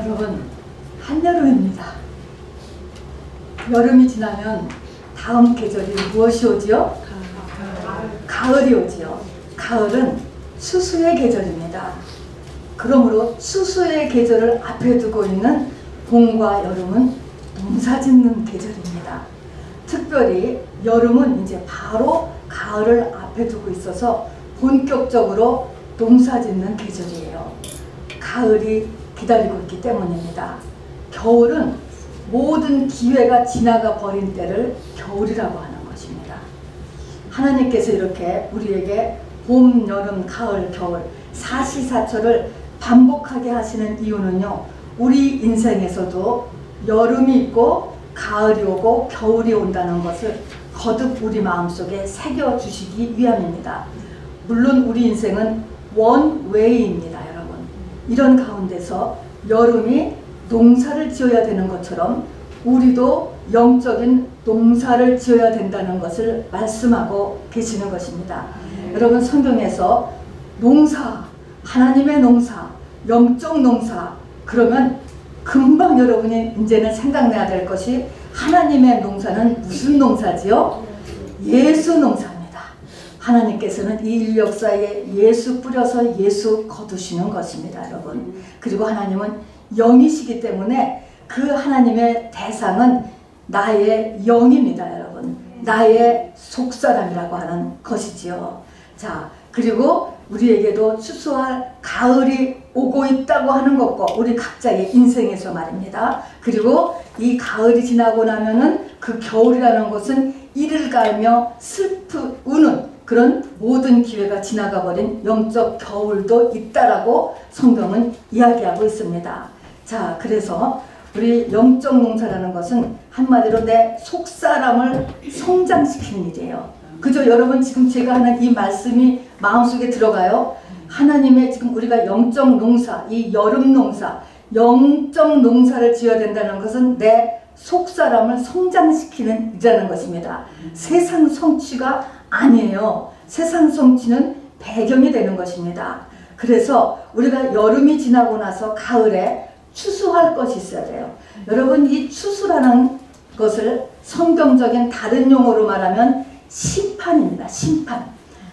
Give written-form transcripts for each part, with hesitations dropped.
여러분, 한여름입니다. 여름이 지나면 다음 계절이 무엇이 오지요? 가을이 오지요. 가을은 수수의 계절입니다. 그러므로 수수의 계절을 앞에 두고 있는 봄과 여름은 농사짓는 계절입니다. 특별히 여름은 이제 바로 가을을 앞에 두고 있어서 본격적으로 농사짓는 계절이에요. 가을이 기다리고 있기 때문입니다. 겨울은 모든 기회가 지나가 버린 때를 겨울이라고 하는 것입니다. 하나님께서 이렇게 우리에게 봄, 여름, 가을, 겨울 사시사철을 반복하게 하시는 이유는요, 우리 인생에서도 여름이 있고 가을이 오고 겨울이 온다는 것을 거듭 우리 마음속에 새겨주시기 위함입니다. 물론 우리 인생은 원웨이입니다, 여러분. 이런 가운데서 여름이 농사를 지어야 되는 것처럼 우리도 영적인 농사를 지어야 된다는 것을 말씀하고 계시는 것입니다. 여러분, 성경에서 농사, 하나님의 농사, 영적 농사, 그러면 금방 여러분이 이제는 생각나야 될 것이, 하나님의 농사는 무슨 농사지요? 예수 농사입니다. 하나님께서는 이 인류 역사에 예수 뿌려서 예수 거두시는 것입니다, 여러분. 그리고 하나님은 영이시기 때문에 그 하나님의 대상은 나의 영입니다, 여러분. 나의 속사람이라고 하는 것이지요. 자, 그리고 우리에게도 추수할 가을이 오고 있다고 하는 것과 우리 각자의 인생에서 말입니다. 그리고 이 가을이 지나고 나면은 그 겨울이라는 것은 이를 갈며 슬프우는 그런 모든 기회가 지나가 버린 영적 겨울도 있다라고 성경은 이야기하고 있습니다. 자, 그래서 우리 영적 농사라는 것은 한마디로 내 속사람을 성장시키는 일이에요. 그죠? 여러분, 지금 제가 하는 이 말씀이 마음속에 들어가요? 하나님의 지금 우리가 영적 농사, 이 여름 농사, 영적 농사를 지어야 된다는 것은 내 속사람을 성장시키는 일이라는 것입니다. 세상 성취가 아니에요. 세상 성취는 배경이 되는 것입니다. 그래서 우리가 여름이 지나고 나서 가을에 추수할 것이 있어야 돼요. 여러분, 이 추수라는 것을 성경적인 다른 용어로 말하면 심판입니다. 심판.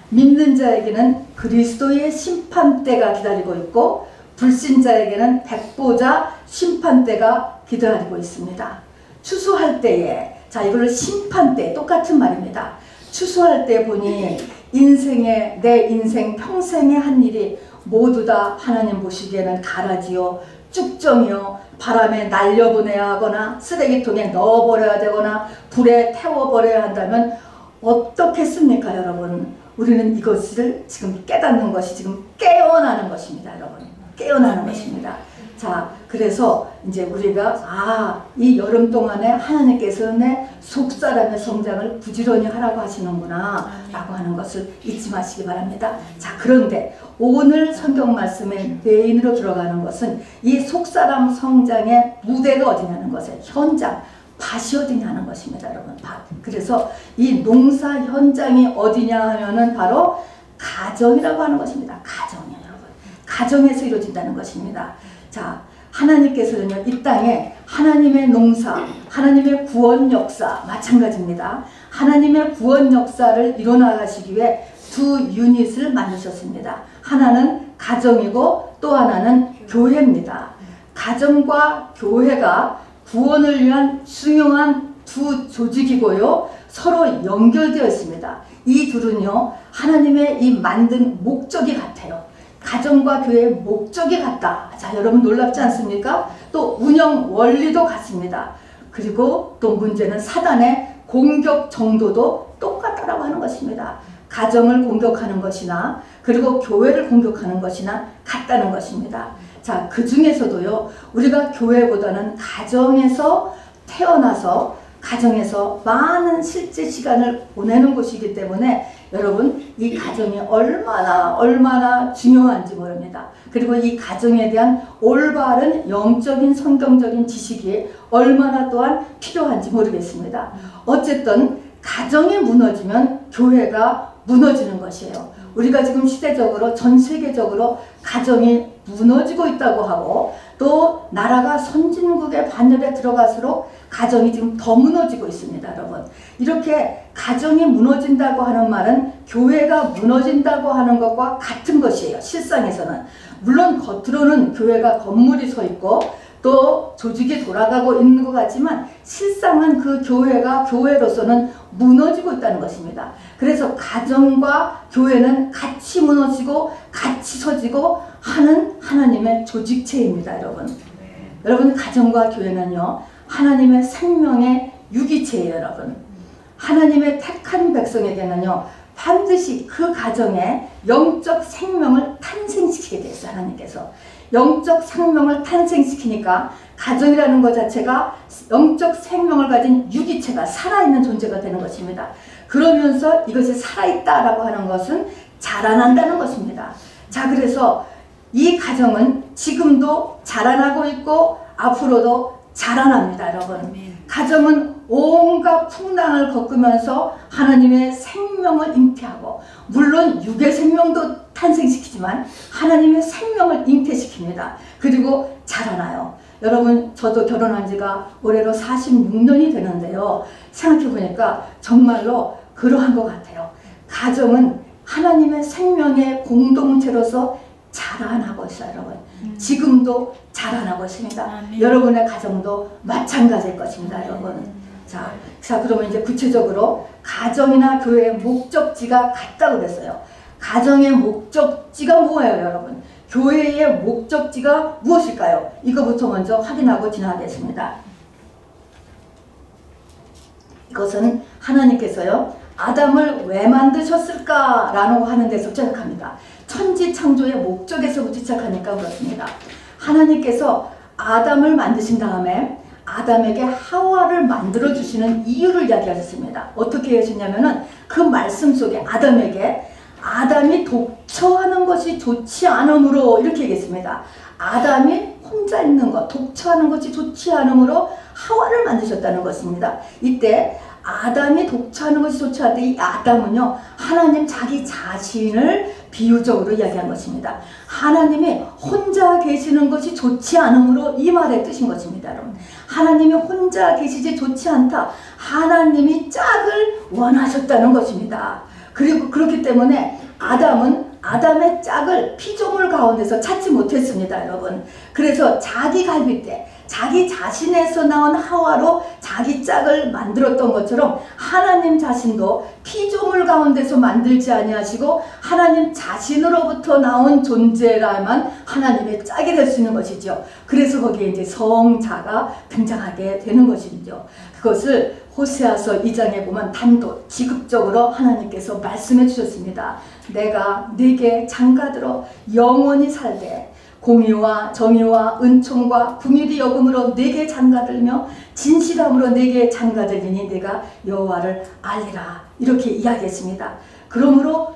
믿는 자에게는 그리스도의 심판대가 기다리고 있고, 불신자에게는 백보자 심판대가 기다리고 있습니다. 추수할 때에, 자, 이걸 심판대, 똑같은 말입니다. 추수할 때 보니 인생의, 내 인생 평생의 한 일이 모두 다 하나님 보시기에는 가라지요, 쭉정이요, 바람에 날려보내야 하거나 쓰레기통에 넣어버려야 되거나 불에 태워버려야 한다면 어떻겠습니까, 여러분? 우리는 이것을 지금 깨닫는 것이 지금 깨어나는 것입니다, 여러분. 깨어나는 것입니다. 자, 그래서 이제 우리가 이 여름 동안에 하나님께서는 내 속사람의 성장을 부지런히 하라고 하시는구나 라고 하는 것을 잊지 마시기 바랍니다. 자, 그런데 오늘 성경 말씀의 메인으로 들어가는 것은 이 속사람 성장의 무대가 어디냐는 것에, 현장, 밭이 어디냐는 것입니다, 여러분. 밭. 그래서 이 농사 현장이 어디냐 하면은 바로 가정이라고 하는 것입니다. 가정이에요, 여러분. 가정에서 이루어진다는 것입니다. 자, 하나님께서는요, 이 땅에 하나님의 농사, 하나님의 구원 역사 마찬가지입니다. 하나님의 구원 역사를 이뤄나가시기 위해 두 유닛을 만드셨습니다. 하나는 가정이고 또 하나는 교회입니다. 가정과 교회가 구원을 위한 중요한 두 조직이고요, 서로 연결되어 있습니다. 이 둘은요, 하나님의 이 만든 목적이 같아요. 가정과 교회의 목적이 같다. 자, 여러분 놀랍지 않습니까? 또 운영 원리도 같습니다. 그리고 또 문제는 사단의 공격 정도도 똑같다라고 하는 것입니다. 가정을 공격하는 것이나 그리고 교회를 공격하는 것이나 같다는 것입니다. 자, 그 중에서도요, 우리가 교회보다는 가정에서 태어나서 가정에서 많은 실제 시간을 보내는 곳이기 때문에 여러분, 이 가정이 얼마나 중요한지 모릅니다. 그리고 이 가정에 대한 올바른 영적인 성경적인 지식이 얼마나 또한 필요한지 모르겠습니다. 어쨌든 가정이 무너지면 교회가 무너지는 것이에요. 우리가 지금 시대적으로 전 세계적으로 가정이 무너지고 있다고 하고 또 나라가 선진국의 반열에 들어갈수록 가정이 지금 더 무너지고 있습니다. 여러분, 이렇게 가정이 무너진다고 하는 말은 교회가 무너진다고 하는 것과 같은 것이에요. 실상에서는. 물론 겉으로는 교회가 건물이 서 있고 또 조직이 돌아가고 있는 것 같지만 실상은 그 교회가 교회로서는 무너지고 있다는 것입니다. 그래서 가정과 교회는 같이 무너지고 같이 서지고 하는 하나님의 조직체입니다. 여러분. 여러분, 가정과 교회는요, 하나님의 생명의 유기체예요. 여러분, 하나님의 택한 백성에게는요 반드시 그 가정에 영적 생명을 탄생시키게 돼 있어요. 하나님께서 영적 생명을 탄생시키니까 가정이라는 것 자체가 영적 생명을 가진 유기체가 살아있는 존재가 되는 것입니다. 그러면서 이것이 살아있다라고 하는 것은 자라난다는 것입니다. 자, 그래서 이 가정은 지금도 자라나고 있고 앞으로도 자라납니다. 여러분, 가정은 온갖 풍랑을 겪으면서 하나님의 생명을 잉태하고, 물론 육의 생명도 탄생시키지만 하나님의 생명을 잉태시킵니다. 그리고 자라나요. 여러분, 저도 결혼한 지가 올해로 46년이 되는데요, 생각해보니까 정말로 그러한 것 같아요. 가정은 하나님의 생명의 공동체로서 자라나고 있어요. 여러분, 지금도 자라나고 있습니다. 여러분의 가정도 마찬가지일 것입니다. 여러분. 자, 그러면 이제 구체적으로 가정이나 교회의 목적지가 같다고 그랬어요. 가정의 목적지가 뭐예요, 여러분? 교회의 목적지가 무엇일까요? 이거부터 먼저 확인하고 지나가겠습니다. 이것은 하나님께서요, 아담을 왜 만드셨을까라고 하는 데서 시작합니다. 천지 창조의 목적에서부터 시작하니까 그렇습니다. 하나님께서 아담을 만드신 다음에 아담에게 하와를 만들어 주시는 이유를 이야기하셨습니다. 어떻게 하셨냐면은 그 말씀 속에 아담이 독처하는 것이 좋지 않으므로, 이렇게 얘기했습니다. 아담이 혼자 있는 것, 독처하는 것이 좋지 않으므로 하와를 만드셨다는 것입니다. 이때 아담이 독처하는 것이 좋지 않을 때 이 아담은요, 하나님 자기 자신을 비유적으로 이야기한 것입니다. 하나님이 혼자 계시는 것이 좋지 않으므로 이 말의 뜻인 것입니다. 여러분, 하나님이 혼자 계시지 좋지 않다. 하나님이 짝을 원하셨다는 것입니다. 그리고 그렇기 때문에 아담은 아담의 짝을 피조물 가운데서 찾지 못했습니다. 여러분, 그래서 자기 갈빗대, 자기 자신에서 나온 하와로 자기 짝을 만들었던 것처럼 하나님 자신도 피조물 가운데서 만들지 아니하시고 하나님 자신으로부터 나온 존재라만 하나님의 짝이 될 수 있는 것이죠. 그래서 거기에 이제 성자가 등장하게 되는 것이죠. 그것을 호세아서 2장에 보면 단독 지급적으로 하나님께서 말씀해 주셨습니다. 내가 네게 장가들어 영원히 살되 공의와 정의와 은총과 긍휼이 여금으로 네게 장가들며 진실함으로 네게 장가들리니 내가 여호와를 알리라, 이렇게 이야기했습니다. 그러므로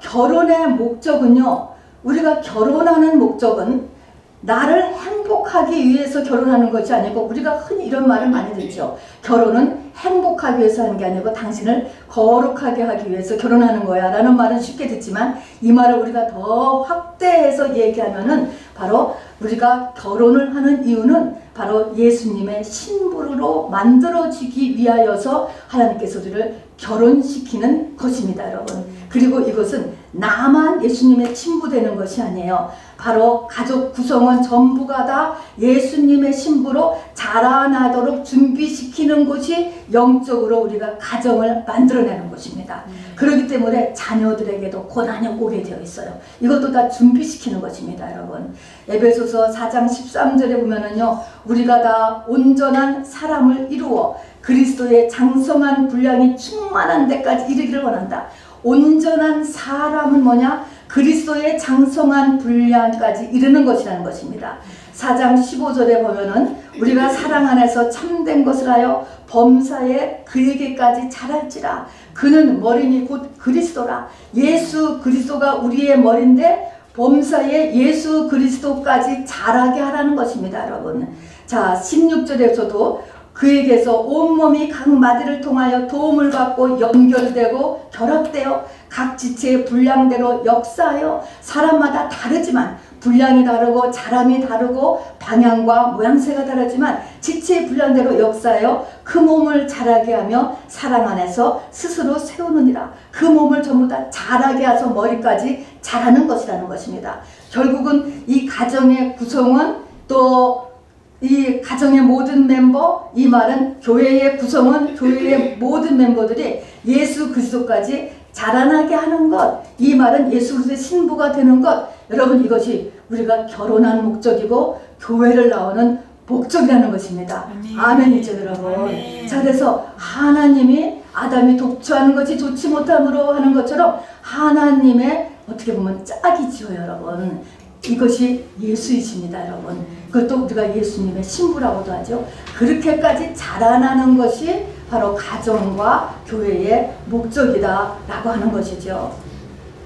결혼의 목적은요, 우리가 결혼하는 목적은 나를 행복하기 위해서 결혼하는 것이 아니고, 우리가 흔히 이런 말을 많이 듣죠. 결혼은 행복하기 위해서 하는 게 아니고 당신을 거룩하게 하기 위해서 결혼하는 거야 라는 말은 쉽게 듣지만, 이 말을 우리가 더 확대해서 얘기하면은 바로 우리가 결혼을 하는 이유는 바로 예수님의 신부로 만들어지기 위하여서 하나님께서 우리를 결혼시키는 것입니다. 여러분, 그리고 이것은 나만 예수님의 신부되는 것이 아니에요. 바로 가족 구성원 전부가 다 예수님의 신부로 자라나도록 준비시키는 것이 영적으로 우리가 가정을 만들어내는 것입니다. 그렇기 때문에 자녀들에게도 고난이 오게 되어 있어요. 이것도 다 준비시키는 것입니다. 여러분, 에베소서 4장 13절에 보면은요, 우리가 다 온전한 사람을 이루어 그리스도의 장성한 분량이 충만한 데까지 이르기를 원한다. 온전한 사람은 뭐냐? 그리스도의 장성한 분량까지 이르는 것이라는 것입니다. 4장 15절에 보면은 우리가 사랑 안에서 참된 것을 하여 범사에 그에게까지 자랄지라. 그는 머리니 곧 그리스도라. 예수 그리스도가 우리의 머리인데 범사에 예수 그리스도까지 자라게 하라는 것입니다. 여러분, 자 16절에서도 그에게서 온몸이 각 마디를 통하여 도움을 받고 연결되고 결합되어 각 지체의 분량대로 역사하여 사람마다 다르지만 분량이 다르고 자람이 다르고 방향과 모양새가 다르지만 지체의 분량대로 역사하여 그 몸을 자라게 하며 사랑 안에서 스스로 세우느니라. 그 몸을 전부 다 자라게 해서 머리까지 자라는 것이라는 것입니다. 결국은 이 가정의 구성원 또 이 가정의 모든 멤버, 이 말은 교회의 구성원, 교회의 모든 멤버들이 예수 그리스도까지 자라나게 하는 것, 이 말은 예수 그리스도의 신부가 되는 것. 여러분, 이것이 우리가 결혼한 목적이고 교회를 나오는 목적이라는 것입니다. 아멘이죠, 여러분. 아멘. 자, 그래서 하나님이 아담이 독초하는 것이 좋지 못함으로 하는 것처럼 하나님의 어떻게 보면 짝이지요, 여러분. 이것이 예수이십니다, 여러분. 그것도 우리가 예수님의 신부라고도 하죠. 그렇게까지 자라나는 것이 바로 가정과 교회의 목적이다라고 하는 것이죠.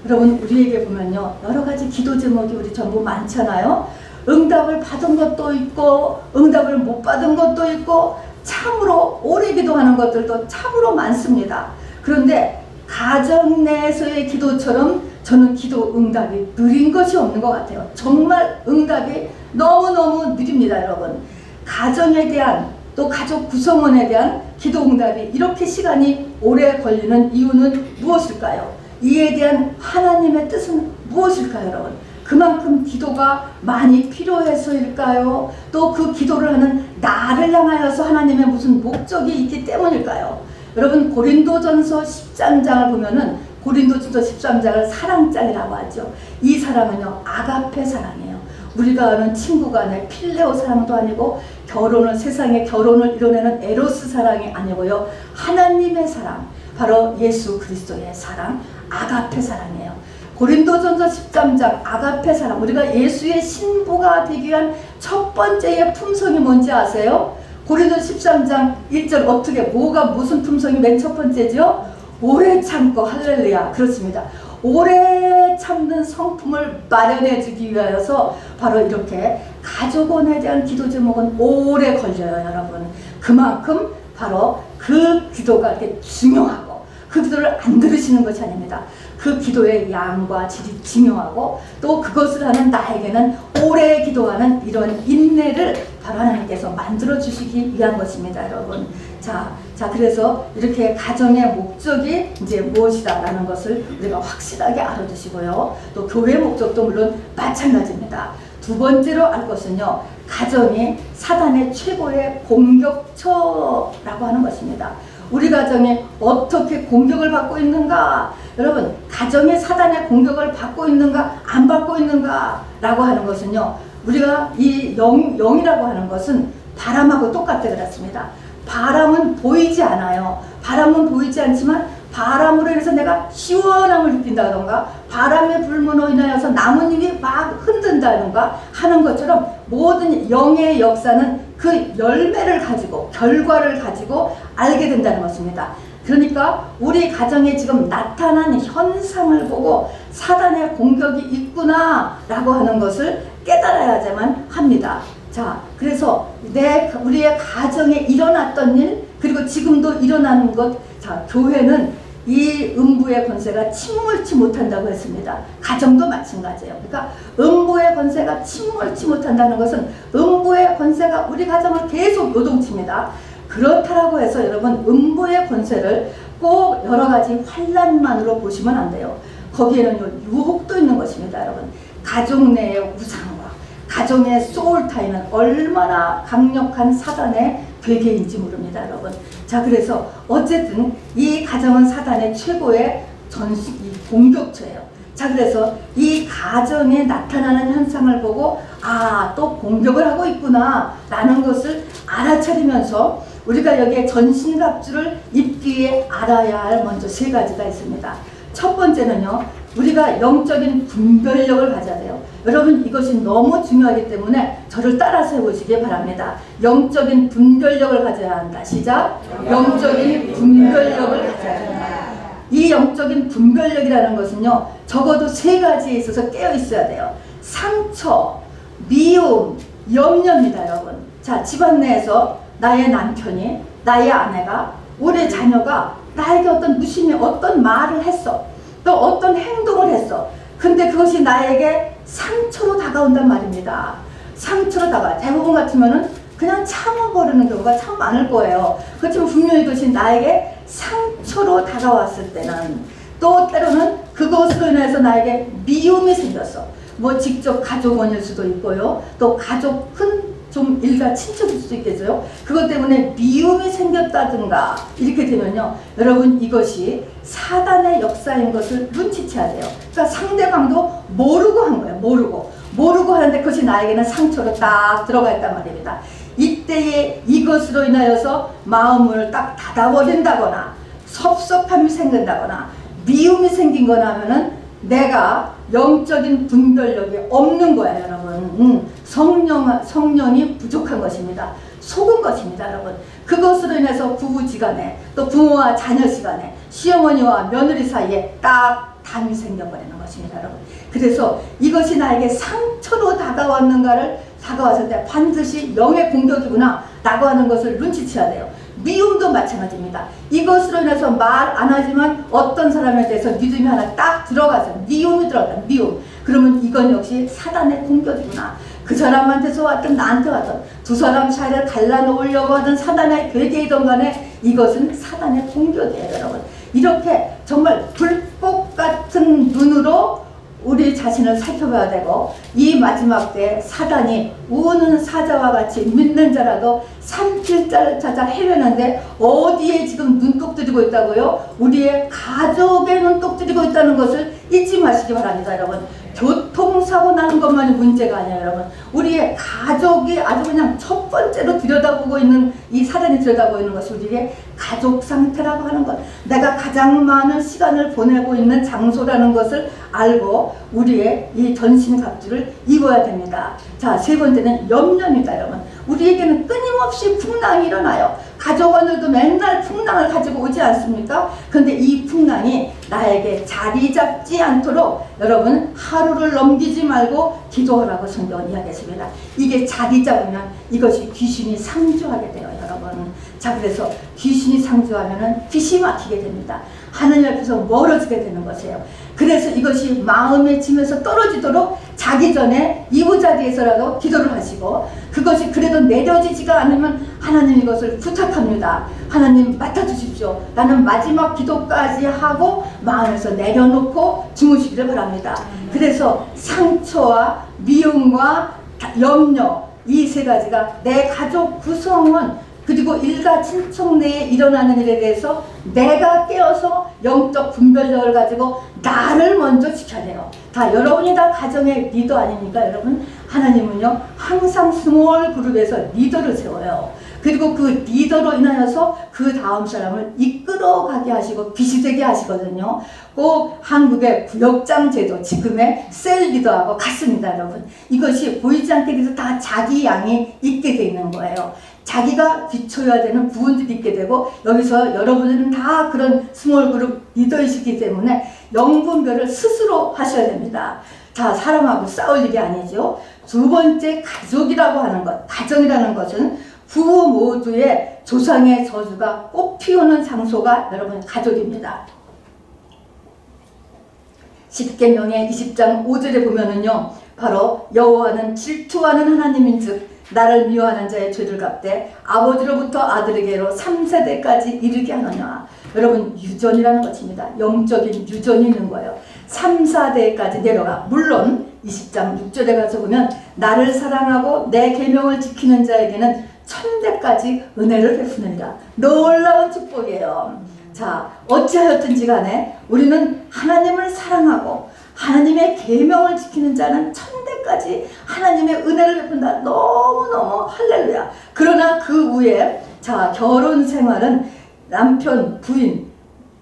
여러분, 우리에게 보면요, 여러 가지 기도 제목이 우리 전부 많잖아요. 응답을 받은 것도 있고 응답을 못 받은 것도 있고 참으로 오래 기도하는 것들도 참으로 많습니다. 그런데 가정 내에서의 기도처럼 저는 기도 응답이 느린 것이 없는 것 같아요. 정말 응답이 너무너무 느립니다, 여러분. 가정에 대한 또 가족 구성원에 대한 기도 응답이 이렇게 시간이 오래 걸리는 이유는 무엇일까요? 이에 대한 하나님의 뜻은 무엇일까요, 여러분? 그만큼 기도가 많이 필요해서일까요? 또 그 기도를 하는 나를 향하여서 하나님의 무슨 목적이 있기 때문일까요? 여러분, 고린도전서 13장을 보면은 고린도전서 13장을 사랑장이라고 하죠. 이 사랑은요, 아가페 사랑이에요. 우리가 아는 친구 간의 필레오 사랑도 아니고 세상에 결혼을 이뤄내는 에로스 사랑이 아니고요. 하나님의 사랑, 바로 예수 그리스도의 사랑, 아가페 사랑이에요. 고린도전서 13장 아가페 사랑, 우리가 예수의 신부가 되기 위한 첫 번째의 품성이 뭔지 아세요? 고린도전서 13장 1절 어떻게 무슨 품성이 맨 첫 번째죠? 오래 참고, 할렐루야. 그렇습니다. 오래 참는 성품을 마련해 주기 위하여서 바로 이렇게 가족원에 대한 기도 제목은 오래 걸려요, 여러분. 그만큼 바로 그 기도가 이렇게 중요하고 그 기도를 안 들으시는 것이 아닙니다. 그 기도의 양과 질이 중요하고 또 그것을 하는 나에게는 오래 기도하는 이런 인내를 바로 하나님께서 만들어 주시기 위한 것입니다, 여러분. 자, 그래서 이렇게 가정의 목적이 이제 무엇이다라는 것을 우리가 확실하게 알아두시고요. 또 교회 목적도 물론 마찬가지입니다. 두 번째로 알 것은요, 가정이 사단의 최고의 공격처라고 하는 것입니다. 우리 가정이 어떻게 공격을 받고 있는가? 여러분, 가정이 사단의 공격을 받고 있는가, 안 받고 있는가? 라고 하는 것은요, 우리가 이 영이라고 하는 것은 바람하고 똑같다 그랬습니다. 바람은 보이지 않아요. 바람은 보이지 않지만 바람으로 인해서 내가 시원함을 느낀다던가 바람의 불문으로 인하여서 나뭇잎이 막 흔든다던가 하는 것처럼 모든 영의 역사는 그 열매를 가지고 결과를 가지고 알게 된다는 것입니다. 그러니까 우리 가정에 지금 나타난 현상을 보고 사단의 공격이 있구나 라고 하는 것을 깨달아야만 합니다. 자, 그래서 우리의 가정에 일어났던 일, 그리고 지금도 일어나는 것, 자, 교회는 이 음부의 권세가 침몰치 못한다고 했습니다. 가정도 마찬가지예요. 그러니까 음부의 권세가 침몰치 못한다는 것은 음부의 권세가 우리 가정을 계속 요동칩니다. 그렇다라고 해서 여러분, 음부의 권세를 꼭 여러 가지 환난만으로 보시면 안 돼요. 거기에는 유혹도 있는 것입니다, 여러분. 가족 내의 우상과 가정의 소울타임은 얼마나 강력한 사단의 괴계인지 모릅니다, 여러분. 자, 그래서 어쨌든 이 가정은 사단의 최고의 공격처예요. 자, 그래서 이 가정에 나타나는 현상을 보고 또 공격을 하고 있구나 라는 것을 알아차리면서 우리가 여기에 전신갑주를 입기 위해 알아야 할 먼저 세 가지가 있습니다. 첫 번째는요, 우리가 영적인 분별력을 가져야 돼요. 여러분, 이것이 너무 중요하기 때문에 저를 따라서 해보시기 바랍니다. 영적인 분별력을 가져야 한다. 시작! 영적인 분별력을 가져야 한다. 이 영적인 분별력이라는 것은요, 적어도 세 가지에 있어서 깨어 있어야 돼요. 상처, 미움, 염려입니다, 여러분. 자, 집안 내에서 나의 남편이, 나의 아내가, 우리 자녀가 나에게 어떤 무심히 어떤 말을 했어. 또 어떤 행동을 했어. 근데 그것이 나에게 상처로 다가온단 말입니다. 상처로 다가. 대부분 같으면은 그냥 참아버리는 경우가 참 많을 거예요. 그렇지만 분명히 그것이 나에게 상처로 다가왔을 때는, 또 때로는 그것으로 인해서 나에게 미움이 생겼어. 뭐 직접 가족원일 수도 있고요. 또 가족은 좀 일가 친척일 수도 있겠어요. 그것 때문에 미움이 생겼다든가 이렇게 되면요, 여러분 이것이 사단의 역사인 것을 눈치채야 돼요. 그러니까 상대방도 모르고 한 거예요. 모르고 하는데 그것이 나에게는 상처로 딱 들어가 있단 말입니다. 이때에 이것으로 인하여서 마음을 딱 닫아버린다거나 섭섭함이 생긴다거나 미움이 생긴 거나 하면은 내가 영적인 분별력이 없는 거예요, 여러분. 성령이 부족한 것입니다. 속은 것입니다, 여러분. 그것으로 인해서 부부지간에, 또 부모와 자녀시간에, 시어머니와 며느리 사이에 딱 담이 생겨버리는 것입니다, 여러분. 그래서 이것이 나에게 상처로 다가왔을 때 반드시 영의 공격이구나 라고 하는 것을 눈치채야 돼요. 미움도 마찬가지입니다. 이것으로 인해서 말 안 하지만 어떤 사람에 대해서 믿음이 하나 딱 들어가서 미움이 들어간다. 미움. 그러면 이건 역시 사단의 공격이구나. 그 사람한테서 왔든 나한테 왔든 두 사람 사이를 갈라놓으려고 하던 사단의 괴계이던 간에 이것은 사단의 공격이에요, 여러분. 이렇게 정말 불꽃 같은 눈으로 우리 자신을 살펴봐야 되고, 이 마지막 때 사단이 우는 사자와 같이 믿는 자라도 삼킬자를 찾아 헤매는데 어디에 지금 눈독 들이고 있다고요? 우리의 가족에 눈독 들이고 있다는 것을 잊지 마시기 바랍니다, 여러분. 교통사고 나는 것만이 문제가 아니에요, 여러분. 우리의 가족이 아주 그냥 첫 번째로 들여다보고 있는, 이 사단이 들여다보고 있는 것이 우리의 가족 상태라고 하는 것, 내가 가장 많은 시간을 보내고 있는 장소라는 것을 알고 우리의 이 전신갑주를 입어야 됩니다. 자, 세 번째는 염려입니다, 여러분. 우리에게는 끊임없이 풍랑이 일어나요. 가족원들도 맨날 풍랑을 가지고 오지 않습니까? 그런데 이 풍랑이 나에게 자리 잡지 않도록 여러분 하루를 넘기지 말고 기도하라고 성경은 이야기했습니다. 이게 자리 잡으면 이것이 귀신이 상주하게 돼요, 여러분. 자, 그래서 귀신이 상주하면은 귀신이 막히게 됩니다. 하느님 앞에서 멀어지게 되는 것이에요. 그래서 이것이 마음의 짐에서 떨어지도록 자기 전에 이부자리에서라도 기도를 하시고, 그것이 그래도 내려지지가 않으면 하나님 이것을 부탁합니다. 하나님 맡아주십시오. 나는 마지막 기도까지 하고 마음에서 내려놓고 주무시기를 바랍니다. 그래서 상처와 미움과 염려, 이 세 가지가 내 가족 구성원 그리고 일가 친척 내에 일어나는 일에 대해서 내가 깨어서 영적 분별력을 가지고 나를 먼저 지켜야 돼요. 다 여러분이 다 가정의 리더 아닙니까, 여러분? 하나님은요 항상 스몰 그룹에서 리더를 세워요. 그리고 그 리더로 인하여서 그 다음 사람을 이끌어가게 하시고 빛이 되게 하시거든요. 꼭 한국의 구역장 제도, 지금의 셀 리더하고 같습니다, 여러분. 이것이 보이지 않게 돼서 다 자기 양이 있게 돼 있는 거예요. 자기가 비춰야 되는 부분들이 있게 되고, 여기서 여러분들은 다 그런 스몰 그룹 리더이시기 때문에 영분별을 스스로 하셔야 됩니다. 자, 사람하고 싸울 일이 아니죠. 두 번째, 가족이라고 하는 것, 가정이라는 것은 부부 모두의 조상의 저주가 꽃피우는 장소가 여러분 가족입니다. 십계명의 20장 5절에 보면은요, 바로 여호와는 질투하는 하나님인즉 나를 미워하는 자의 죄를 갚되 아버지로부터 아들에게로 3세대까지 이르게 하느냐. 여러분, 유전이라는 것입니다. 영적인 유전이 있는 거예요. 3, 4대까지 내려가. 물론 20장 6절에 가서 보면 나를 사랑하고 내 계명을 지키는 자에게는 1000대까지 은혜를 베푸느니라. 놀라운 축복이에요. 자, 어찌하였든지 간에 우리는 하나님을 사랑하고 하나님의 계명을 지키는 자는 1000대까지 하나님의 은혜를 베푼다. 너무너무 할렐루야. 그러나 그 후에 자, 결혼 생활은 남편, 부인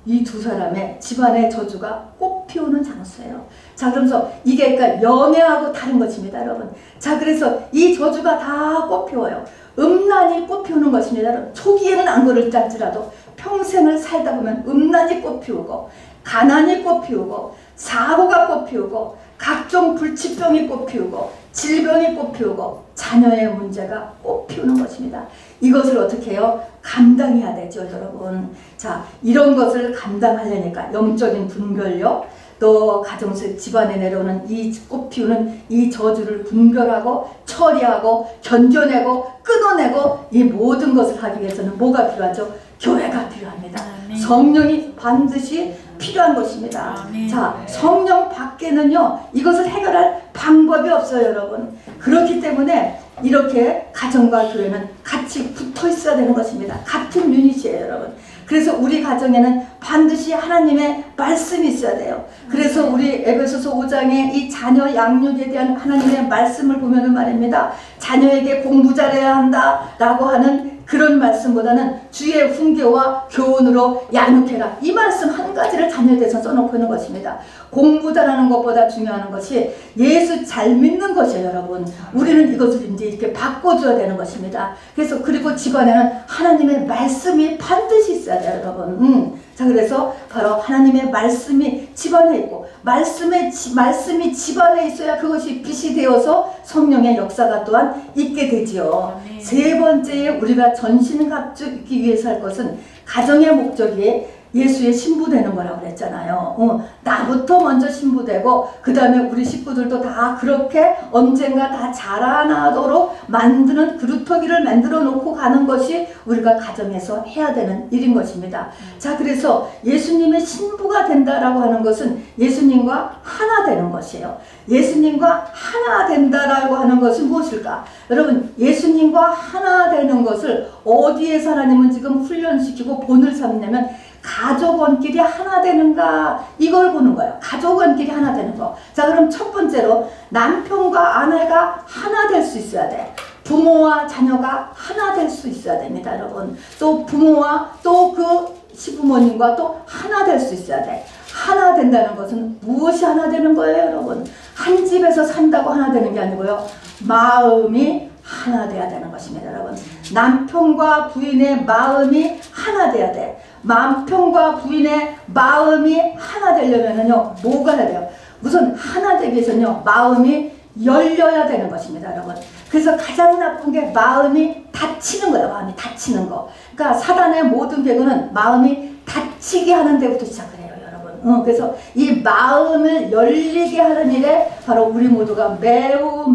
이 두 사람의 집안의 저주가 꽃피우는 장소예요. 자, 그러면서 이게 그러니까 연애하고 다른 것입니다, 여러분. 자, 그래서 이 저주가 다 꽃피워요. 음란이 꽃피우는 것입니다, 여러분. 초기에는 안 그럴지라도 평생을 살다 보면 음란이 꽃피우고, 가난이 꽃피우고, 사고가 꽃피우고, 각종 불치병이 꽃피우고, 질병이 꽃피우고 자녀의 문제가 꽃피우는 것입니다. 이것을 어떻게 해요? 감당해야 되죠, 여러분. 자, 이런 것을 감당하려니까 영적인 분별력, 또 가정에서 집안에 내려오는 이 꽃피우는 이 저주를 분별하고 처리하고 견뎌내고 끊어내고 이 모든 것을 하기 위해서는 뭐가 필요하죠? 교회가 필요합니다. 아멘. 성령이 반드시 필요한 것입니다. 아멘. 자, 성령 밖에는요 이것을 해결할 방법이 없어요, 여러분. 그렇기 때문에 이렇게 가정과 교회는 같이 붙어 있어야 되는 것입니다. 같은 유닛이에요, 여러분. 그래서 우리 가정에는 반드시 하나님의 말씀이 있어야 돼요. 그래서 우리 에베소서 5장에 이 자녀 양육에 대한 하나님의 말씀을 보면은 말입니다. 자녀에게 공부 잘해야 한다 라고 하는 그런 말씀보다는 주의 훈계와 교훈으로 양육해라. 이 말씀 한 가지를 자녀에 대해서 써놓고 있는 것입니다. 공부 잘하는 것보다 중요한 것이 예수 잘 믿는 것이에요, 여러분. 우리는 이것을 이제 이렇게 바꿔줘야 되는 것입니다. 그래서 그리고 집안에는 하나님의 말씀이 반드시 있어야 돼요, 여러분. 자, 그래서 바로 하나님의 말씀이 집안에 있고 말씀이 집안에 있어야 그것이 빛이 되어서 성령의 역사가 또한 있게 되지요. 네. 세 번째에 우리가 전신갑주기 위해서 할 것은 가정의 목적이 예수의 신부되는 거라고 그랬잖아요. 나부터 먼저 신부되고 그 다음에 우리 식구들도 다 그렇게 언젠가 다 자라나도록 만드는 그루터기를 만들어 놓고 가는 것이 우리가 가정에서 해야 되는 일인 것입니다. 자, 그래서 예수님의 신부가 된다라고 하는 것은 예수님과 하나 되는 것이에요. 예수님과 하나 된다라고 하는 것은 무엇일까? 여러분, 예수님과 하나 되는 것을 어디에서 하나님은 지금 훈련시키고 본을 삼냐면 가족원끼리 하나 되는가, 이걸 보는 거예요. 가족원끼리 하나 되는 거. 자, 그럼 첫 번째로 남편과 아내가 하나 될 수 있어야 돼. 부모와 자녀가 하나 될 수 있어야 됩니다, 여러분. 또 부모와 또 그 시부모님과 또 하나 될 수 있어야 돼. 하나 된다는 것은 무엇이 하나 되는 거예요, 여러분? 한 집에서 산다고 하나 되는 게 아니고요. 마음이 하나 돼야 되는 것입니다, 여러분. 남편과 부인의 마음이 하나 돼야 돼. 남편과 부인의 마음이 하나 되려면은요, 뭐가 해야 돼요? 우선 하나 되기 위해서는요, 마음이 열려야 되는 것입니다, 여러분. 그래서 가장 나쁜 게 마음이 닫히는 거예요, 마음이 닫히는 거. 그러니까 사단의 모든 계획은 마음이 닫히게 하는 데부터 시작을 해요, 여러분. 그래서 이 마음을 열리게 하는 일에 바로 우리 모두가 매우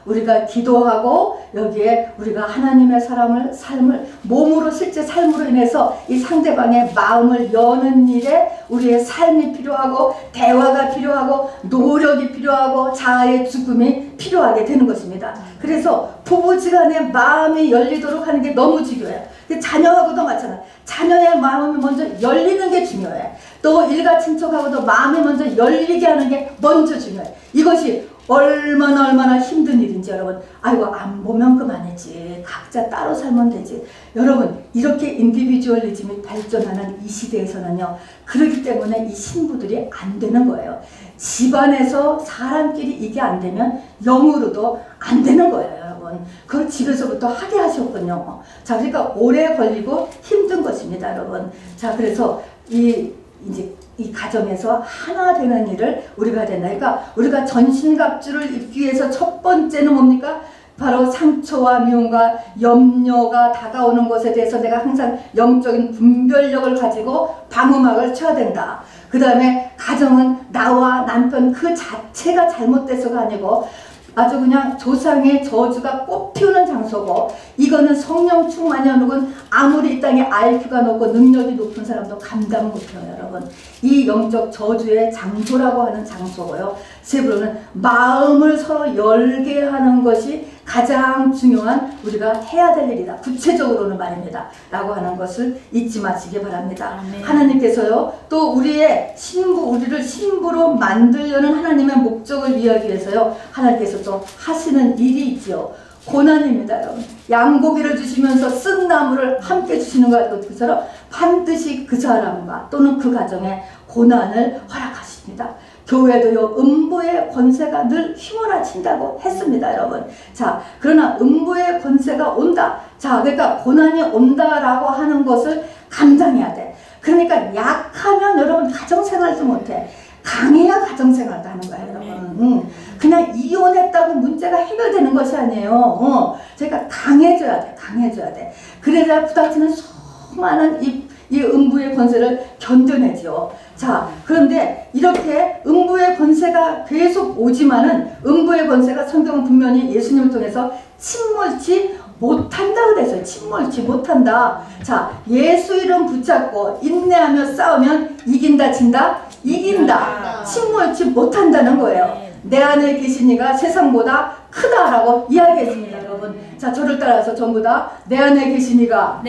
우리가 기도하고 여기에 우리가 하나님의 삶을 몸으로 실제 삶으로 인해서 이 상대방의 마음을 여는 일에 우리의 삶이 필요하고 대화가 필요하고 노력이 필요하고 자아의 죽음이 필요하게 되는 것입니다. 그래서 부부지간의 마음이 열리도록 하는 게 너무 중요해요. 자녀하고도 마찬가지예요. 자녀의 마음이 먼저 열리는 게 중요해. 또 일가친척하고도 마음이 먼저 열리게 하는 게 먼저 중요해. 이것이 얼마나 힘든 일인지 여러분, 아이고 안 보면 그만이지, 각자 따로 살면 되지. 여러분, 이렇게 인디비주얼리즘이 발전하는 이 시대에서는요, 그렇기 때문에 이 신부들이 안 되는 거예요. 집안에서 사람끼리 이게 안 되면 영으로도 안 되는 거예요, 여러분. 그걸 집에서부터 하게 하셨군요. 자, 그러니까 오래 걸리고 힘든 것입니다, 여러분. 자, 그래서 이제 이 가정에서 하나 되는 일을 우리가 해야 된다. 그러니까 우리가 전신갑주를 입기 위해서 첫 번째는 뭡니까? 바로 상처와 미움과 염려가 다가오는 것에 대해서 내가 항상 영적인 분별력을 가지고 방어막을 쳐야 된다. 그 다음에 가정은 나와 남편 그 자체가 잘못돼서가 아니고 아주 그냥 조상의 저주가 꽃피우는 장소고, 이거는 성령 충만이 어느 아무리 이 땅에 IQ가 높고 능력이 높은 사람도 감당 못해요, 여러분. 이 영적 저주의 장소라고 하는 장소고요. 셋으로는 마음을 서로 열게 하는 것이 가장 중요한 우리가 해야 될 일이다. 구체적으로는 말입니다. 라고 하는 것을 잊지 마시기 바랍니다. 아멘. 하나님께서요, 또 우리를 신부로 만들려는 하나님의 목적을 이해하기 위해서요, 하나님께서 또 하시는 일이 있지요. 고난입니다, 여러분. 양고기를 주시면서 쓴 나무를 함께 주시는 것처럼 반드시 그 사람과 또는 그 가정에 고난을 허락하십니다. 교회도요, 음부의 권세가 늘 휘몰아친다고 했습니다, 여러분. 자, 그러나 음부의 권세가 온다. 자, 그러니까 고난이 온다라고 하는 것을 감당해야 돼. 그러니까 약하면 여러분 가정생활도 못해. 강해야 가정생활도 하는 거예요, 여러분. 그냥 이혼했다고 문제가 해결되는 것이 아니에요. 저희가 강해져야 돼. 강해져야 돼. 그래야 부닥치는 수많은 이 음부의 권세를 견뎌내죠. 자, 그런데 이렇게 음부의 권세가 계속 오지만은 음부의 권세가 성경은 분명히 예수님을 통해서 침몰치 못한다 그랬어요. 침몰치 못한다. 자, 예수 이름 붙잡고 인내하며 싸우면 이긴다, 진다? 이긴다. 침몰치 못한다는 거예요. 내 안에 계신 이가 세상보다 크다라고 이야기했습니다, 여러분. 자, 저를 따라서 전부 다 내 안에 계신 이가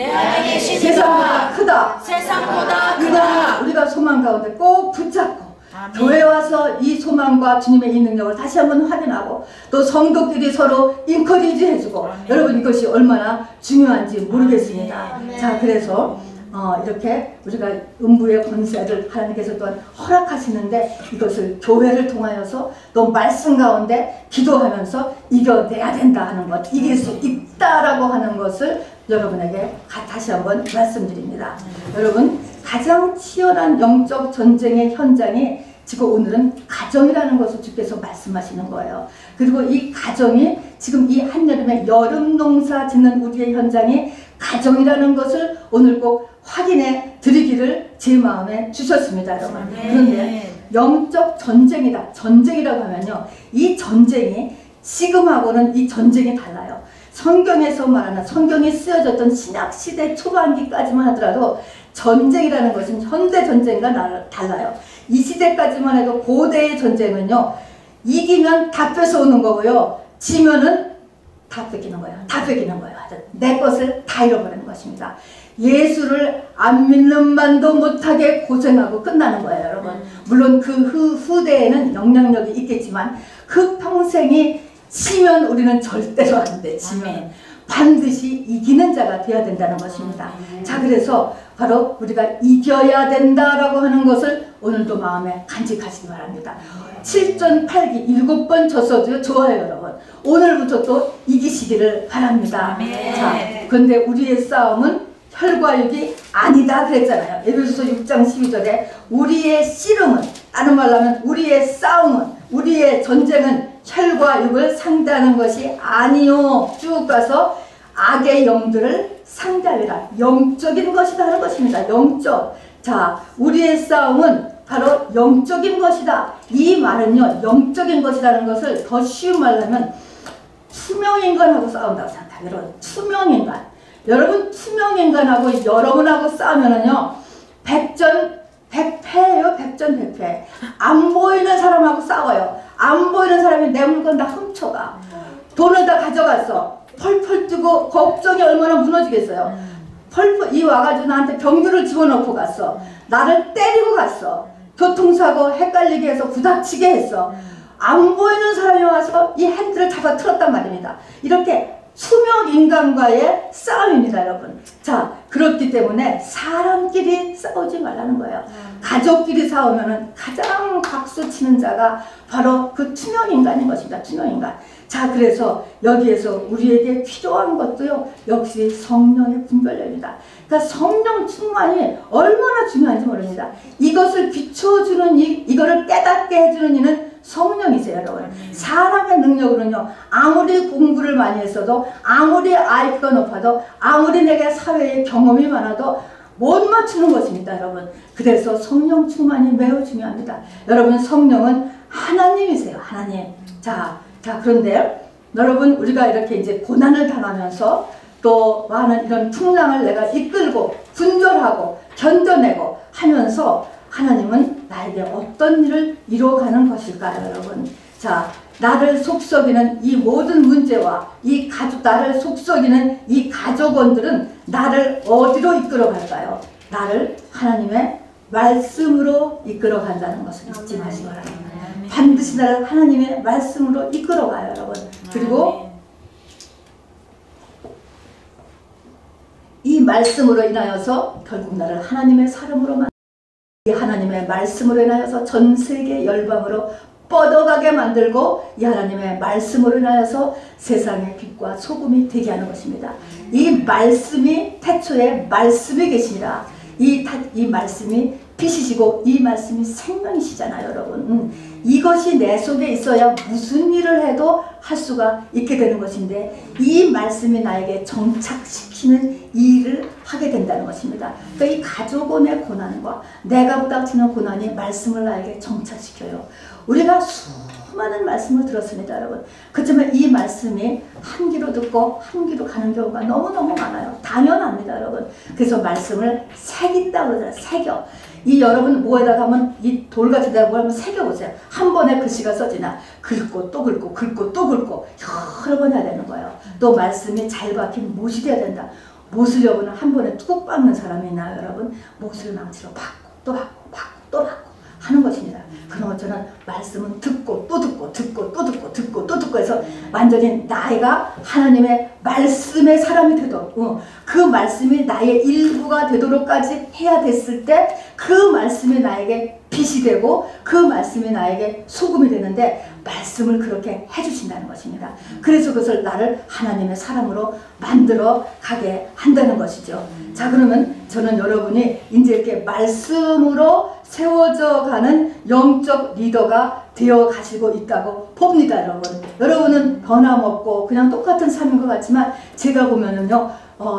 세상보다 크다. 세상보다 크다. 우리가 소망 가운데 꼭 붙잡고 교회 와서 이 소망과 주님의 이 능력을 다시 한번 확인하고 또 성도끼리 서로 인커리지 해주고 여러분 이것이 얼마나 중요한지 모르겠습니다. 자, 그래서 이렇게 우리가 음부의 권세를 하나님께서 또한 허락하시는데 이것을 교회를 통하여서 또 말씀 가운데 기도하면서 이겨내야 된다 하는 것, 이길 수 있다라고 하는 것을 여러분에게 다시 한번 말씀드립니다. 여러분, 가장 치열한 영적 전쟁의 현장이 지금 오늘은 가정이라는 것을 주께서 말씀하시는 거예요. 그리고 이 가정이 지금 이 한여름에 여름 농사 짓는 우리의 현장이 가정이라는 것을 오늘 꼭 확인해 드리기를 제 마음에 주셨습니다, 여러분. 그런데 영적 전쟁이다. 전쟁이라고 하면요, 이 전쟁이 지금하고는 이 전쟁이 달라요. 성경에서 말하는, 성경이 쓰여졌던 신약시대 초반기까지만 하더라도 전쟁이라는 것은 현대 전쟁과 달라요. 이 시대까지만 해도 고대의 전쟁은요, 이기면 다 뺏어오는 거고요, 지면은 다 뺏기는 거예요. 다 뺏기는 거예요. 내 것을 다 잃어버리는 것입니다. 예수를 안 믿는 만도 못하게 고생하고 끝나는 거예요, 여러분. 물론 그 후대에는 영향력이 있겠지만 그 평생이 치면 우리는 절대로 안 돼. 치면 반드시 이기는 자가 되어야 된다는 것입니다. 자, 그래서 바로 우리가 이겨야 된다라고 하는 것을 오늘도 마음에 간직하시기 바랍니다. 7전 8기 7번 졌어도 좋아요, 여러분. 오늘부터 또 이기시기를 바랍니다. 자, 그런데 우리의 싸움은 혈과 육이 아니다 그랬잖아요. 에베소서 6장 12절에 우리의 씨름은, 다른 말로 하면 우리의 싸움은, 우리의 전쟁은 혈과 육을 상대하는 것이 아니요. 쭉 가서 악의 영들을 상대하리라. 영적인 것이다 하는 것입니다. 영적. 자, 우리의 싸움은 바로 영적인 것이다. 이 말은요, 영적인 것이라는 것을 더 쉬운 말로 하면 투명인간하고 싸운다고 생각해요. 여러분, 투명인간. 여러분, 투명인간하고 여러분하고 싸우면은요, 백전백패예요. 백전백패. 안 보이는 사람하고 싸워요. 안 보이는 사람이 내 물건 다 훔쳐가. 돈을 다 가져갔어. 펄펄 뛰고 걱정이 얼마나 무너지겠어요. 펄펄 이 와가지고 나한테 병규를 집어넣고 갔어. 나를 때리고 갔어. 교통사고 헷갈리게 해서 부닥치게 했어. 안 보이는 사람이 와서 이 핸들을 잡아 틀었단 말입니다. 이렇게 투명 인간과의 싸움입니다, 여러분. 자, 그렇기 때문에 사람끼리 싸우지 말라는 거예요. 가족끼리 싸우면은 가장 박수 치는 자가 바로 그 투명 인간인 것입니다. 투명 인간. 자, 그래서 여기에서 우리에게 필요한 것도요, 역시 성령의 분별력입니다. 그러니까 성령 충만이 얼마나 중요한지 모릅니다. 이것을 비춰주는 이거를 깨닫게 해주는 이는 성령이세요, 여러분. 사람의 능력으로는요, 아무리 공부를 많이 했어도, 아무리 IQ가 높아도, 아무리 내게 사회의 경험이 많아도 못 맞추는 것입니다, 여러분. 그래서 성령 충만이 매우 중요합니다. 여러분, 성령은 하나님이세요, 하나님. 자, 그런데 여러분, 우리가 이렇게 이제 고난을 당하면서 또 많은 이런 풍랑을 내가 이끌고 분별하고 견뎌내고 하면서 하나님은 나에게 어떤 일을 이루어가는 것일까요, 여러분? 자, 나를 속썩이는 이 모든 문제와 이 가족, 나를 속썩이는 이 가족원들은 나를 어디로 이끌어갈까요? 나를 하나님의 말씀으로 이끌어간다는 것을 잊지 마시기 바랍니다. 반드시 나를 하나님의 말씀으로 이끌어가요, 여러분. 그리고 이 말씀으로 인하여서 결국 나를 하나님의 사람으로 이 하나님의 말씀으로 인하여서 전 세계 열방으로 뻗어가게 만들고 이 하나님의 말씀으로 인하여서 세상의 빛과 소금이 되게 하는 것입니다. 이 말씀이 태초에 말씀이 계시니라. 이 말씀이 빛이시고 이 말씀이 생명이시잖아요, 여러분. 이것이 내 속에 있어야 무슨 일을 해도 할 수가 있게 되는 것인데 이 말씀이 나에게 정착시키는 일을 하게 된다는 것입니다. 그러니까 이 가족원의 고난과 내가 부닥치는 고난이 말씀을 나에게 정착시켜요. 우리가 수많은 말씀을 들었습니다, 여러분. 그렇지만 이 말씀이 한 귀로 듣고 한 귀로 가는 경우가 너무너무 많아요. 당연합니다, 여러분. 그래서 말씀을 새긴다고 그러잖아요. 새겨. 이 여러분 뭐에다가 하면 이 돌같이다가 뭘 하면 새겨보세요. 한 번에 글씨가 써지나 긁고 또 긁고 긁고 또 긁고 여러 번 해야 되는 거예요. 또 말씀이 잘 박힌 못이 돼야 된다. 못을 여러분은 한 번에 뚝 박는 사람이 있나요, 여러분? 못을 망치로 박고 또 박고 박고 또 박고 하는 것입니다. 그런 것처럼 말씀은 듣고 또 듣고 듣고 또 듣고 듣고 또 듣고 해서 완전히 나이가 하나님의 말씀의 사람이 되도록 그 말씀이 나의 일부가 되도록까지 해야 됐을 때 그 말씀이 나에게 빛이 되고 그 말씀이 나에게 소금이 되는데 말씀을 그렇게 해주신다는 것입니다. 그래서 그것을 나를 하나님의 사람으로 만들어 가게 한다는 것이죠. 자, 그러면 저는 여러분이 이제 이렇게 말씀으로 세워져 가는 영적 리더가 되어 가시고 있다고 봅니다, 여러분. 여러분은 변함없고 그냥 똑같은 삶인 것 같지만 제가 보면은요,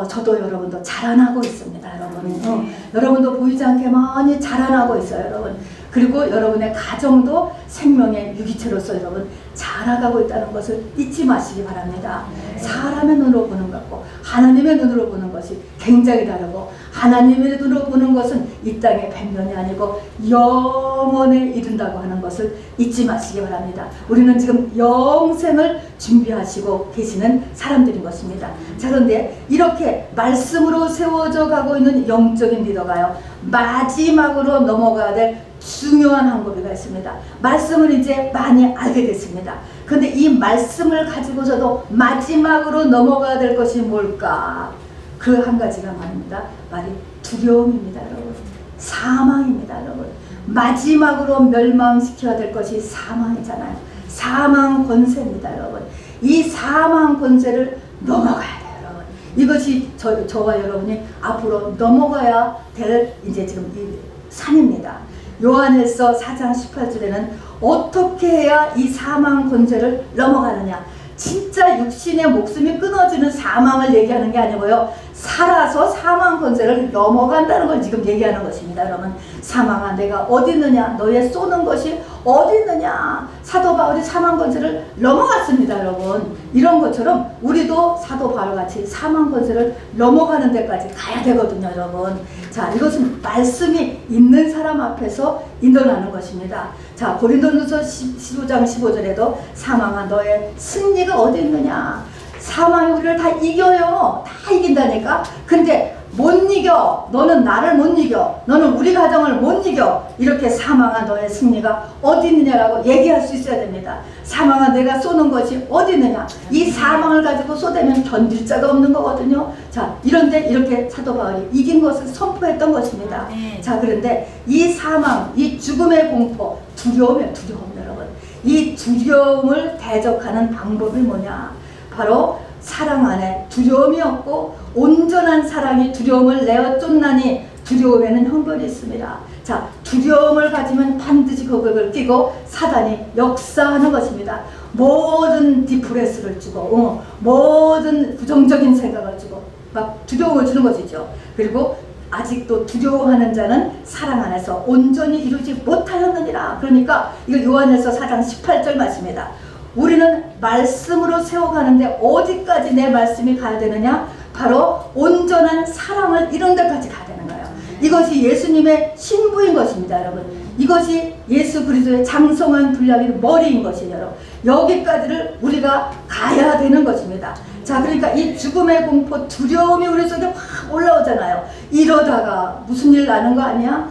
저도 여러분도 자라나고 있습니다, 여러분. 여러분도 보이지 않게 많이 자라나고 있어요, 여러분. 그리고 여러분의 가정도 생명의 유기체로서 여러분 자라가고 있다는 것을 잊지 마시기 바랍니다. 사람의 눈으로 보는 것과 하나님의 눈으로 보는 것이 굉장히 다르고 하나님의 눈으로 보는 것은 이 땅의 백년이 아니고 영원에 이른다고 하는 것을 잊지 마시기 바랍니다. 우리는 지금 영생을 준비하시고 계시는 사람들인 것입니다. 자, 그런데 이렇게 말씀으로 세워져 가고 있는 영적인 리더가요, 마지막으로 넘어가야 될 중요한 항목이 있습니다. 말씀을 이제 많이 알게 됐습니다. 그런데 이 말씀을 가지고서도 마지막으로 넘어가야 될 것이 뭘까? 그 한 가지가 말입니다. 말이 두려움입니다, 여러분. 사망입니다, 여러분. 마지막으로 멸망시켜야 될 것이 사망이잖아요. 사망 권세입니다, 여러분. 이 사망 권세를 넘어가야 돼요, 여러분. 이것이 저와 여러분이 앞으로 넘어가야 될 이제 지금 이 산입니다. 요한일서 4장 18절에는 어떻게 해야 이 사망 권세를 넘어가느냐, 진짜 육신의 목숨이 끊어지는 사망을 얘기하는 게 아니고요, 살아서 사망 권세를 넘어간다는 걸 지금 얘기하는 것입니다. 여러분, 사망아 내가 어디 있느냐, 너의 쏘는 것이 어디 있느냐. 사도 바울이 사망 권세를 넘어갔습니다, 여러분. 이런 것처럼 우리도 사도 바울같이 사망 권세를 넘어가는 데까지 가야 되거든요, 여러분. 자, 이것은 말씀이 있는 사람 앞에서 일어나는 것입니다. 자, 고린도전서 15장 15절에도 사망아 너의 승리가 어디 있느냐. 사망이 우리를 다 이겨요. 다 이긴다니까. 근데 못 이겨. 너는 나를 못 이겨. 너는 우리 가정을 못 이겨. 이렇게 사망아 너의 승리가 어디 있느냐라고 얘기할 수 있어야 됩니다. 사망아 내가 쏘는 것이 어디 있느냐. 이 사망을 가지고 쏘대면 견딜 자가 없는 거거든요. 자, 이런데 이렇게 사도 바울이 이긴 것을 선포했던 것입니다. 자, 그런데 이 사망, 이 죽음의 공포, 두려움이에요, 두려움, 여러분. 이 두려움을 대적하는 방법이 뭐냐. 바로 사랑 안에 두려움이 없고 온전한 사랑이 두려움을 내어 쫓나니 두려움에는 형벌이 있습니다. 자, 두려움을 가지면 반드시 그걸 끼고 사단이 역사하는 것입니다. 모든 디프레스를 주고 모든 부정적인 생각을 주고 막 두려움을 주는 것이죠. 그리고 아직도 두려워하는 자는 사랑 안에서 온전히 이루지 못하였느니라. 그러니까 이거 요한일서 4장 18절 말씀입니다. 우리는 말씀으로 세워가는데 어디까지 내 말씀이 가야 되느냐? 바로 온전한 사랑을 이룬 데까지 가야 되는 거예요. 이것이 예수님의 신부인 것입니다, 여러분. 이것이 예수 그리스도의 장성한 분량인 머리인 것이에요, 여러분. 여기까지를 우리가 가야 되는 것입니다. 자, 그러니까 이 죽음의 공포, 두려움이 우리 속에 확 올라오잖아요. 이러다가 무슨 일 나는 거 아니야?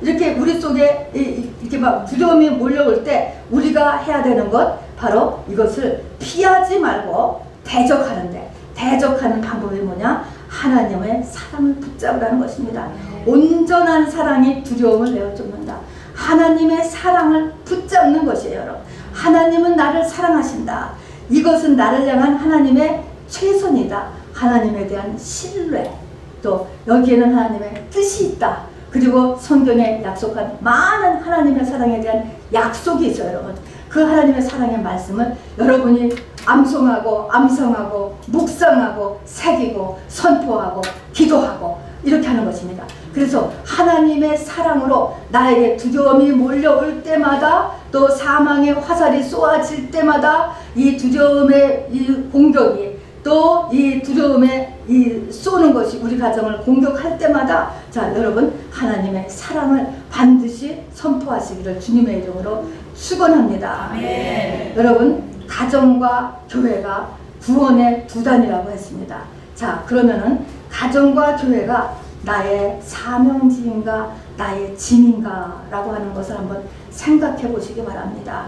이렇게 우리 속에 이렇게 막 두려움이 몰려올 때 우리가 해야 되는 것, 바로 이것을 피하지 말고 대적하는데, 대적하는 방법이 뭐냐? 하나님의 사랑을 붙잡으라는 것입니다. 온전한 사랑이 두려움을 내어쫓는다. 하나님의 사랑을 붙잡는 것이에요, 여러분. 하나님은 나를 사랑하신다. 이것은 나를 향한 하나님의 최선이다. 하나님에 대한 신뢰, 또 여기에는 하나님의 뜻이 있다. 그리고 성경에 약속한 많은 하나님의 사랑에 대한 약속이 있어요, 여러분. 그 하나님의 사랑의 말씀을 여러분이 암송하고 묵상하고 새기고 선포하고 기도하고 이렇게 하는 것입니다. 그래서 하나님의 사랑으로 나에게 두려움이 몰려올 때마다, 또 사망의 화살이 쏘아질 때마다 이 두려움의 이 공격이, 또 이 두려움에 이 쏘는 것이 우리 가정을 공격할 때마다, 자, 여러분 하나님의 사랑을 반드시 선포하시기를 주님의 이름으로 축원합니다. 여러분, 가정과 교회가 구원의 두 단이라고 했습니다. 자, 그러면은 가정과 교회가 나의 사명지인가 나의 짐인가 라고 하는 것을 한번 생각해 보시기 바랍니다.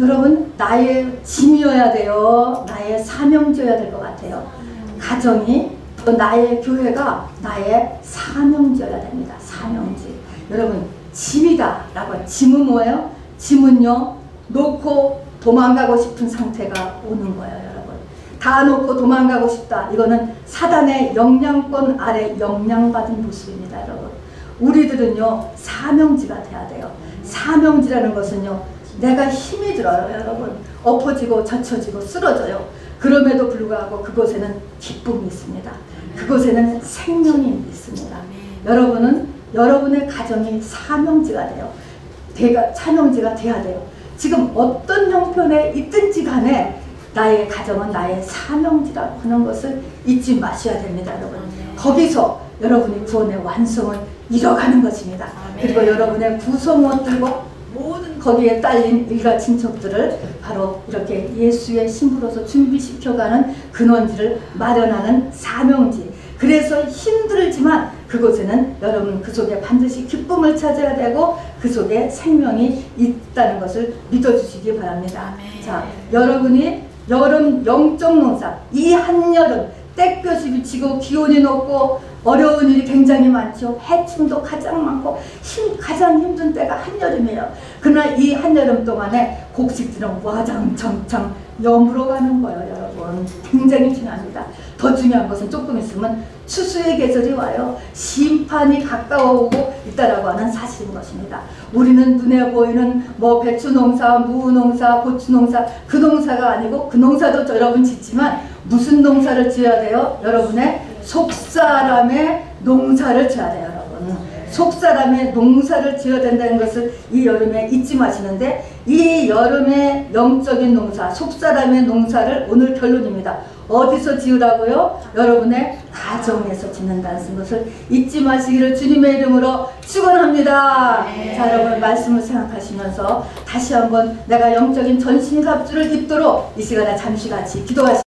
여러분, 나의 짐이어야 돼요, 나의 사명지여야 될 것 같아요. 가정이, 또 나의 교회가 나의 사명지여야 됩니다. 사명지. 여러분, 짐이다 라고. 짐은 뭐예요? 짐은요, 놓고 도망가고 싶은 상태가 오는 거예요, 여러분. 다 놓고 도망가고 싶다. 이거는 사단의 영향권 아래 영향받은 모습입니다, 여러분. 우리들은요, 사명지가 돼야 돼요. 사명지라는 것은요, 내가 힘이 들어요, 여러분. 엎어지고 젖혀지고 쓰러져요. 그럼에도 불구하고 그곳에는 기쁨이 있습니다. 그곳에는 생명이 있습니다. 여러분은 여러분의 가정이 사명지가 돼요. 사명지가 돼야 돼요. 지금 어떤 형편에 있든지 간에 나의 가정은 나의 사명지라고 하는 것을 잊지 마셔야 됩니다, 여러분. 거기서 여러분이 구원의 완성을 이뤄가는 것입니다. 그리고 여러분의 구성원들과 모든 거기에 딸린 일가 친척들을 바로 이렇게 예수의 신부로서 준비시켜가는 근원지를 마련하는 사명지. 그래서 힘들지만 그곳에는 여러분 그 속에 반드시 기쁨을 찾아야 되고 그 속에 생명이 있다는 것을 믿어주시기 바랍니다. 자, 여러분이 여름 영적 농사, 이 한여름 땡볕이 비치고 기온이 높고 어려운 일이 굉장히 많죠. 해충도 가장 많고 가장 힘든 때가 한여름이에요. 그러나 이 한여름 동안에 곡식들은 와장창창 여물어 가는 거예요, 여러분. 굉장히 중요합니다. 더 중요한 것은 조금 있으면 추수의 계절이 와요. 심판이 가까워오고 있다라고 하는 사실인 것입니다. 우리는 눈에 보이는 뭐 배추 농사, 무 농사, 고추 농사, 그 농사가 아니고, 그 농사도 여러분 짓지만 무슨 농사를 지어야 돼요? 여러분의 속사람의 농사를 지어야 돼요, 여러분. 속사람의 농사를 지어야 된다는 것을 이 여름에 잊지 마시는데, 이 여름의 영적인 농사, 속사람의 농사를 오늘 결론입니다. 어디서 지으라고요? 여러분의 가정에서 짓는다는 것을 잊지 마시기를 주님의 이름으로 축원합니다. 자, 여러분 말씀을 생각하시면서 다시 한번 내가 영적인 전신갑주를 입도록 이 시간에 잠시 같이 기도하시겠습니다.